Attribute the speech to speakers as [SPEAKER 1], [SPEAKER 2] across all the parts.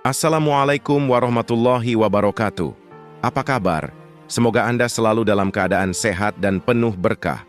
[SPEAKER 1] Assalamualaikum warahmatullahi wabarakatuh. Apa kabar? Semoga Anda selalu dalam keadaan sehat dan penuh berkah.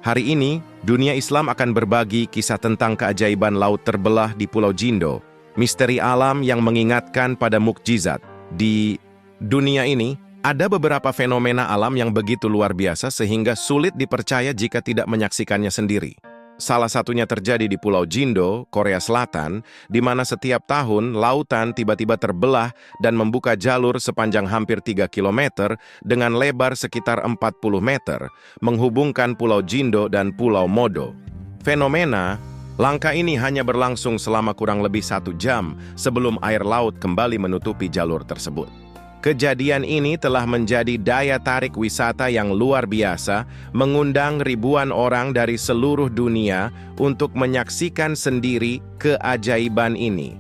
[SPEAKER 1] Hari ini, dunia Islam akan berbagi kisah tentang keajaiban laut terbelah di Pulau Jindo, misteri alam yang mengingatkan pada mukjizat. Di dunia ini, ada beberapa fenomena alam yang begitu luar biasa sehingga sulit dipercaya jika tidak menyaksikannya sendiri. Salah satunya terjadi di Pulau Jindo, Korea Selatan, di mana setiap tahun lautan tiba-tiba terbelah dan membuka jalur sepanjang hampir 3 km dengan lebar sekitar 40 meter, menghubungkan Pulau Jindo dan Pulau Modo. Fenomena langka ini hanya berlangsung selama kurang lebih 1 jam sebelum air laut kembali menutupi jalur tersebut. Kejadian ini telah menjadi daya tarik wisata yang luar biasa, mengundang ribuan orang dari seluruh dunia untuk menyaksikan sendiri keajaiban ini.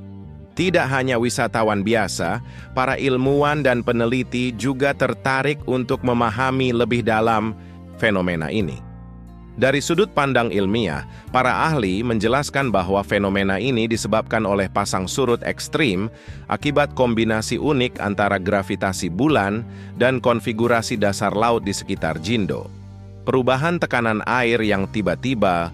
[SPEAKER 1] Tidak hanya wisatawan biasa, para ilmuwan dan peneliti juga tertarik untuk memahami lebih dalam fenomena ini. Dari sudut pandang ilmiah, para ahli menjelaskan bahwa fenomena ini disebabkan oleh pasang surut ekstrim akibat kombinasi unik antara gravitasi bulan dan konfigurasi dasar laut di sekitar Jindo. Perubahan tekanan air yang tiba-tiba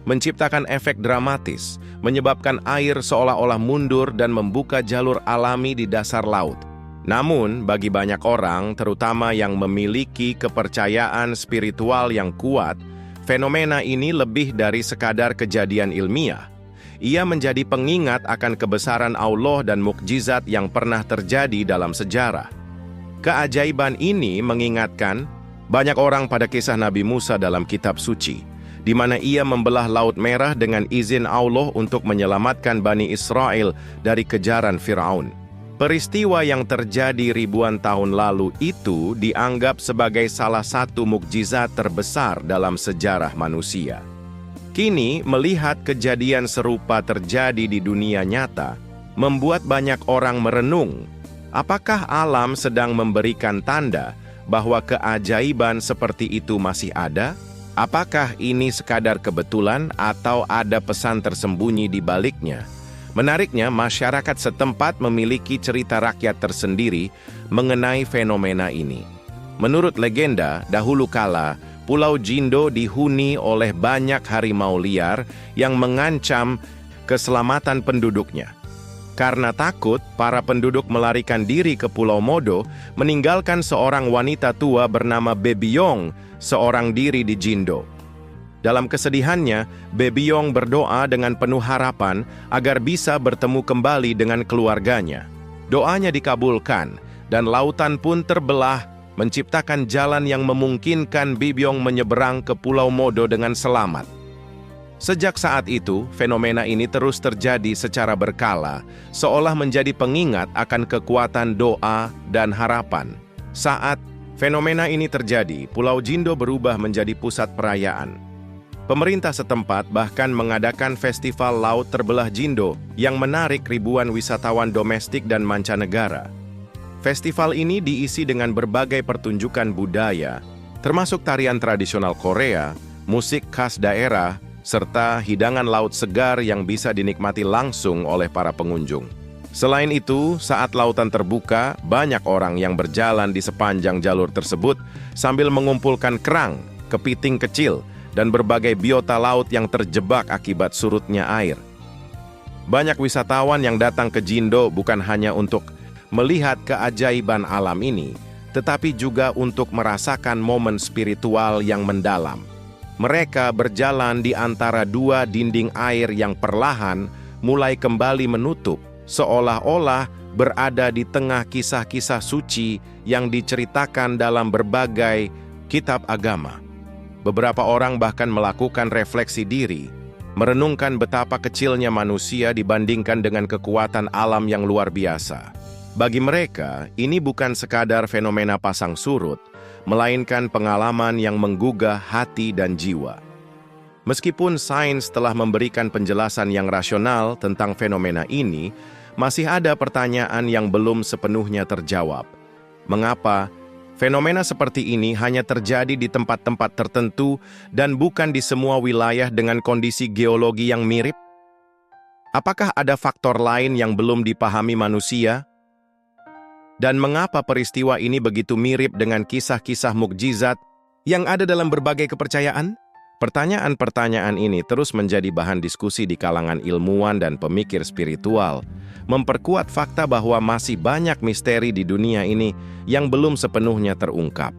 [SPEAKER 1] menciptakan efek dramatis, menyebabkan air seolah-olah mundur dan membuka jalur alami di dasar laut. Namun, bagi banyak orang, terutama yang memiliki kepercayaan spiritual yang kuat, fenomena ini lebih dari sekadar kejadian ilmiah. Ia menjadi pengingat akan kebesaran Allah dan mukjizat yang pernah terjadi dalam sejarah. Keajaiban ini mengingatkan banyak orang pada kisah Nabi Musa dalam kitab suci, di mana ia membelah Laut Merah dengan izin Allah untuk menyelamatkan Bani Israel dari kejaran Firaun. Peristiwa yang terjadi ribuan tahun lalu itu dianggap sebagai salah satu mukjizat terbesar dalam sejarah manusia. Kini, melihat kejadian serupa terjadi di dunia nyata, membuat banyak orang merenung, apakah alam sedang memberikan tanda bahwa keajaiban seperti itu masih ada? Apakah ini sekadar kebetulan atau ada pesan tersembunyi di baliknya? Menariknya, masyarakat setempat memiliki cerita rakyat tersendiri mengenai fenomena ini. Menurut legenda, dahulu kala, Pulau Jindo dihuni oleh banyak harimau liar yang mengancam keselamatan penduduknya. Karena takut, para penduduk melarikan diri ke Pulau Modo, meninggalkan seorang wanita tua bernama Bebiong, seorang diri di Jindo. Dalam kesedihannya, Bebiong berdoa dengan penuh harapan agar bisa bertemu kembali dengan keluarganya. Doanya dikabulkan, dan lautan pun terbelah, menciptakan jalan yang memungkinkan Bebiong menyeberang ke Pulau Modo dengan selamat. Sejak saat itu, fenomena ini terus terjadi secara berkala, seolah menjadi pengingat akan kekuatan doa dan harapan. Saat fenomena ini terjadi, Pulau Jindo berubah menjadi pusat perayaan. Pemerintah setempat bahkan mengadakan festival laut terbelah Jindo yang menarik ribuan wisatawan domestik dan mancanegara. Festival ini diisi dengan berbagai pertunjukan budaya, termasuk tarian tradisional Korea, musik khas daerah, serta hidangan laut segar yang bisa dinikmati langsung oleh para pengunjung. Selain itu, saat lautan terbuka, banyak orang yang berjalan di sepanjang jalur tersebut sambil mengumpulkan kerang, kepiting kecil, dan berbagai biota laut yang terjebak akibat surutnya air. Banyak wisatawan yang datang ke Jindo bukan hanya untuk melihat keajaiban alam ini, tetapi juga untuk merasakan momen spiritual yang mendalam. Mereka berjalan di antara dua dinding air yang perlahan mulai kembali menutup, seolah-olah berada di tengah kisah-kisah suci yang diceritakan dalam berbagai kitab agama. Beberapa orang bahkan melakukan refleksi diri, merenungkan betapa kecilnya manusia dibandingkan dengan kekuatan alam yang luar biasa. Bagi mereka, ini bukan sekadar fenomena pasang surut, melainkan pengalaman yang menggugah hati dan jiwa. Meskipun sains telah memberikan penjelasan yang rasional tentang fenomena ini, masih ada pertanyaan yang belum sepenuhnya terjawab. Mengapa fenomena seperti ini hanya terjadi di tempat-tempat tertentu dan bukan di semua wilayah dengan kondisi geologi yang mirip? Apakah ada faktor lain yang belum dipahami manusia? Dan mengapa peristiwa ini begitu mirip dengan kisah-kisah mukjizat yang ada dalam berbagai kepercayaan? Pertanyaan-pertanyaan ini terus menjadi bahan diskusi di kalangan ilmuwan dan pemikir spiritual, memperkuat fakta bahwa masih banyak misteri di dunia ini yang belum sepenuhnya terungkap.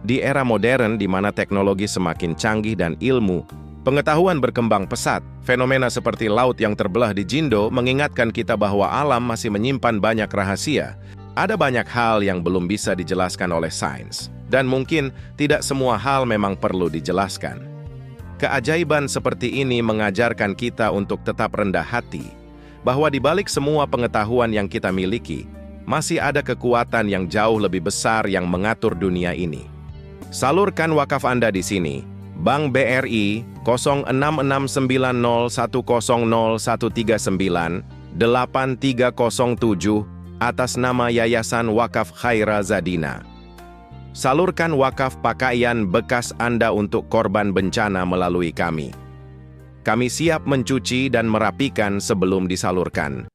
[SPEAKER 1] Di era modern di mana teknologi semakin canggih dan ilmu pengetahuan berkembang pesat, fenomena seperti laut yang terbelah di Jindo mengingatkan kita bahwa alam masih menyimpan banyak rahasia. Ada banyak hal yang belum bisa dijelaskan oleh sains, dan mungkin tidak semua hal memang perlu dijelaskan. Keajaiban seperti ini mengajarkan kita untuk tetap rendah hati, bahwa di balik semua pengetahuan yang kita miliki, masih ada kekuatan yang jauh lebih besar yang mengatur dunia ini. Salurkan wakaf Anda di sini. Bank BRI 0661010139 8307 atas nama Yayasan Wakaf Khaira Zadina. Salurkan wakaf pakaian bekas Anda untuk korban bencana melalui kami. Kami siap mencuci dan merapikan sebelum disalurkan.